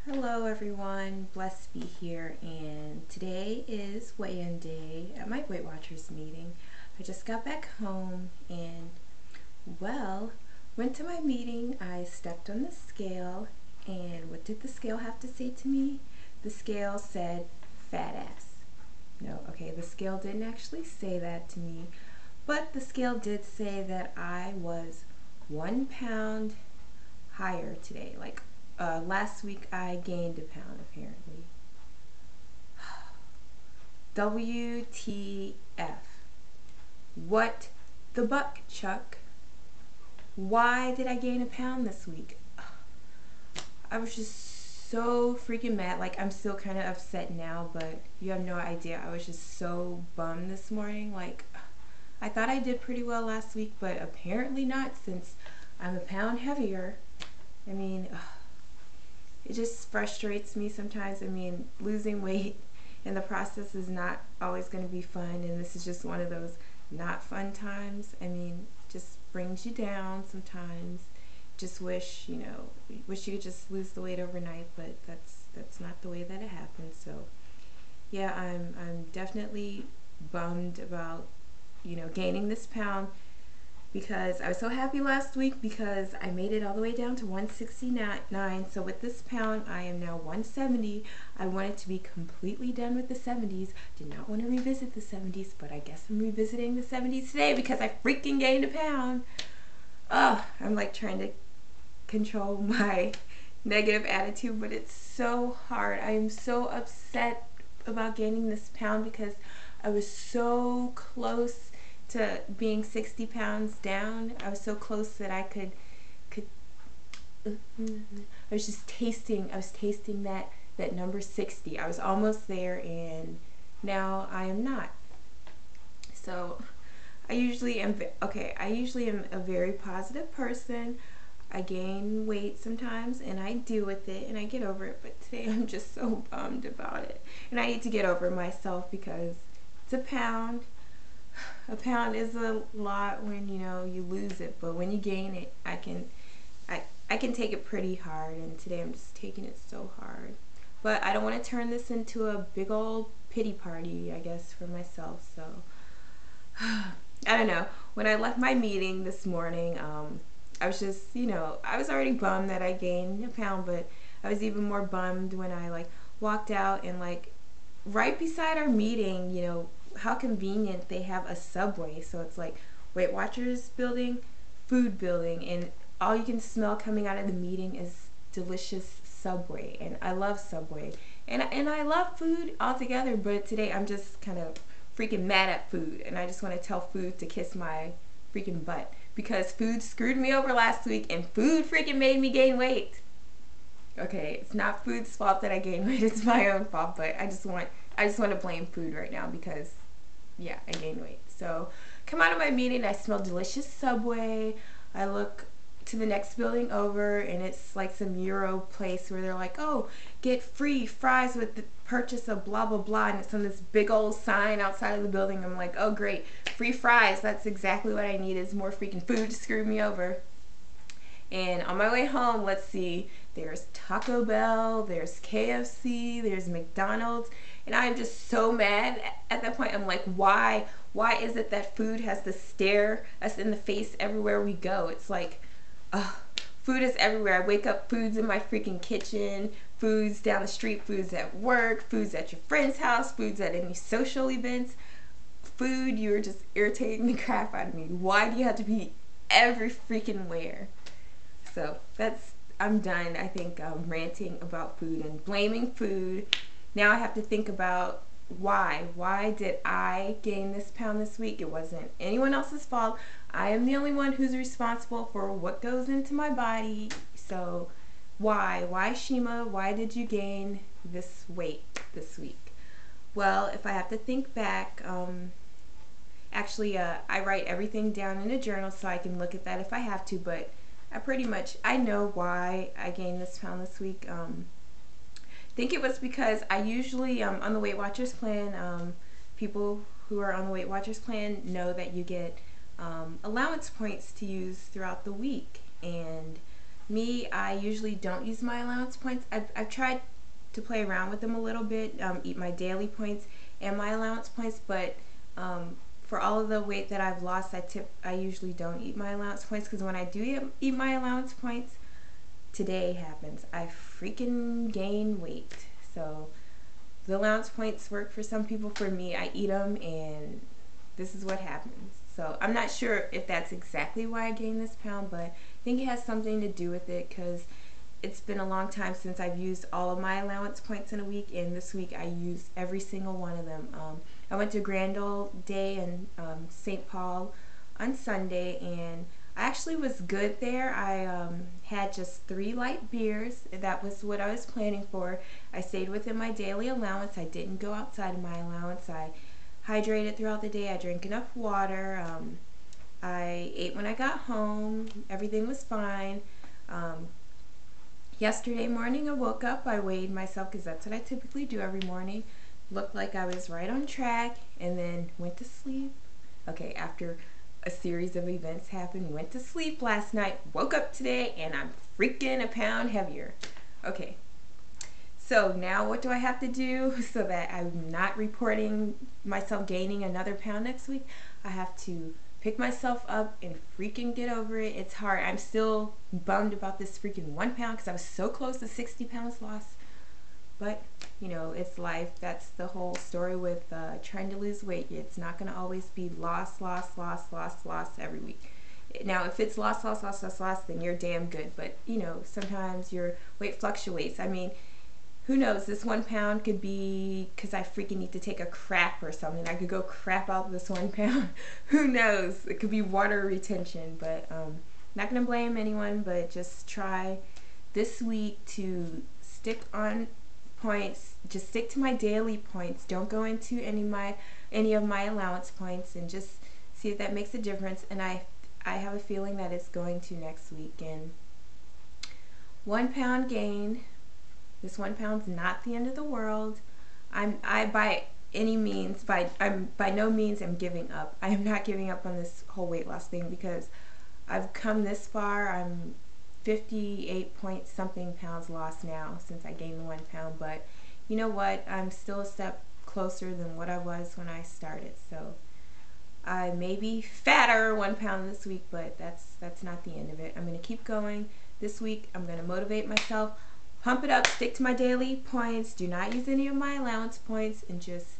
Hello everyone, Blessed be here, and today is weigh-in day at my Weight Watchers meeting. I just got back home and, well, went to my meeting. I stepped on the scale, and what did the scale have to say to me? The scale said fat ass. No, okay, the scale didn't actually say that to me, but the scale did say that I was 1 pound higher today. Last week I gained a pound apparently. WTF. What the buck, Chuck? Why did I gain a pound this week? I was just so freaking mad. Like, I'm still kind of upset now, but you have no idea. I was just so bummed this morning. Like, I thought I did pretty well last week, but apparently not since I'm a pound heavier. I mean, it just frustrates me sometimes. I mean, losing weight in the process is not always going to be fun, and this is just one of those not fun times. I mean, just brings you down sometimes. Just wish you could just lose the weight overnight, but that's not the way that it happens. So yeah, I'm definitely bummed about gaining this pound, because I was so happy last week because I made it all the way down to 169. So with this pound, I am now 170. I wanted to be completely done with the 70s. Did not want to revisit the 70s, but I guess I'm revisiting the 70s today because I freaking gained a pound. I'm like trying to control my negative attitude, but it's so hard. I am so upset about gaining this pound because I was so close to being 60 pounds down. I was so close that I could I was tasting that number 60. I was almost there, and now I am not. So I usually am a very positive person. I gain weight sometimes and I deal with it and I get over it, but today I'm just so bummed about it. And I need to get over myself because it's a pound. A pound is a lot when you lose it, but when you gain it, I can take it pretty hard, and today I'm just taking it so hard. But I don't want to turn this into a big old pity party, I guess, for myself. So I don't know. When I left my meeting this morning, I was just, I was already bummed that I gained a pound, but I was even more bummed when I walked out, and right beside our meeting, how convenient they have a Subway. So it's like Weight Watchers building, food building, and all you can smell coming out of the meeting is delicious Subway. And I love Subway. And I love food altogether, but today I'm just kind of freaking mad at food, and I just want to tell food to kiss my freaking butt because food screwed me over last week and food freaking made me gain weight. Okay, it's not food's fault that I gained weight, it's my own fault, but I just want to blame food right now because yeah, I gained weight. So come out of my meeting, I smell delicious Subway. I look to the next building over, and it's like some Euro place where they're like, oh, get free fries with the purchase of blah blah blah, and it's on this big old sign outside of the building. I'm like, oh great, free fries. That's exactly what I need, is more freaking food to screw me over. And on my way home, let's see, there's Taco Bell, there's KFC, there's McDonald's, and I'm just so mad at that point. I'm like, why? Why is it that food has to stare us in the face everywhere we go? It's like, food is everywhere. I wake up, food's in my freaking kitchen, food's down the street, food's at work, food's at your friend's house, food's at any social events. Food, you're just irritating the crap out of me. Why do you have to be every freaking where? So I'm done, I think, ranting about food and blaming food. Now I have to think about why. Why did I gain this pound this week? It wasn't anyone else's fault. I am the only one who's responsible for what goes into my body. So why? Why, Shima? Why did you gain this weight this week? Well, if I have to think back, actually, I write everything down in a journal so I can look at that if I have to, but I know why I gained this pound this week. I think it was because I usually, on the Weight Watchers plan, people who are on the Weight Watchers plan know that you get allowance points to use throughout the week. And Me, I usually don't use my allowance points. I've tried to play around with them a little bit, eat my daily points and my allowance points, but for all of the weight that I've lost, I usually don't eat my allowance points, because when I do eat my allowance points, today happens. I freaking gain weight. So the allowance points work for some people. For me, I eat them and this is what happens. So I'm not sure if that's exactly why I gained this pound, but I think it has something to do with it, because it's been a long time since I've used all of my allowance points in a week, and this week I used every single one of them. I went to Grand Old Day in St. Paul on Sunday, and I actually was good there. I had just 3 light beers. That was what I was planning for. I stayed within my daily allowance. I didn't go outside of my allowance. I hydrated throughout the day. I drank enough water. I ate when I got home. Everything was fine. Yesterday morning I woke up, I weighed myself, because that's what I typically do every morning. Looked like I was right on track, and then went to sleep. Okay, after a series of events happened, went to sleep last night, woke up today, and I'm freaking a pound heavier. Okay, so now what do I have to do so that I'm not reporting myself gaining another pound next week? I have to pick myself up and freaking get over it. It's hard. I'm still bummed about this freaking 1 pound, because I was so close to 60 pounds lost. But, you know, it's life. That's the whole story with trying to lose weight. It's not going to always be loss every week. Now, if it's loss, then you're damn good. But, you know, sometimes your weight fluctuates. I mean, who knows, this 1 pound could be because I freaking need to take a crap or something. I could go crap out this 1 pound. Who knows? It could be water retention, but not going to blame anyone, but just try this week to stick on points. Just stick to my daily points. Don't go into any of my allowance points, and just see if that makes a difference. And I have a feeling that it's going to next week. And 1 pound gain. This 1 pound's not the end of the world. By no means am giving up. I am not giving up on this whole weight loss thing, because I've come this far. I'm 58 point something pounds lost now since I gained the 1 pound. But you know what? I'm still a step closer than what I was when I started. So I may be fatter 1 pound this week, but that's not the end of it. I'm going to keep going. This week I'm going to motivate myself. Pump it up, stick to my daily points, do not use any of my allowance points, and just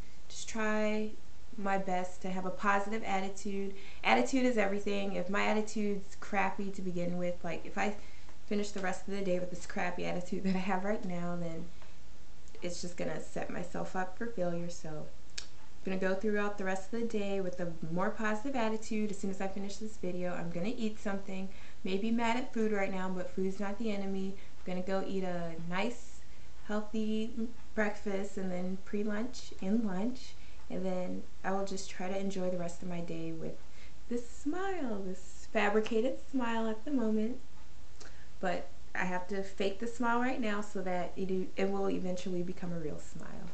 try my best to have a positive attitude. Attitude is everything. If my attitude's crappy to begin with, like if I finish the rest of the day with this crappy attitude that I have right now, then it's just going to set myself up for failure. So I'm going to go throughout the rest of the day with a more positive attitude. As soon as I finish this video, I'm going to eat something. Maybe mad at food right now, but food's not the enemy. I'm gonna go eat a nice healthy breakfast, and then pre-lunch and lunch, and then I will just try to enjoy the rest of my day with this smile, this fabricated smile at the moment. But I have to fake the smile right now so that it will eventually become a real smile.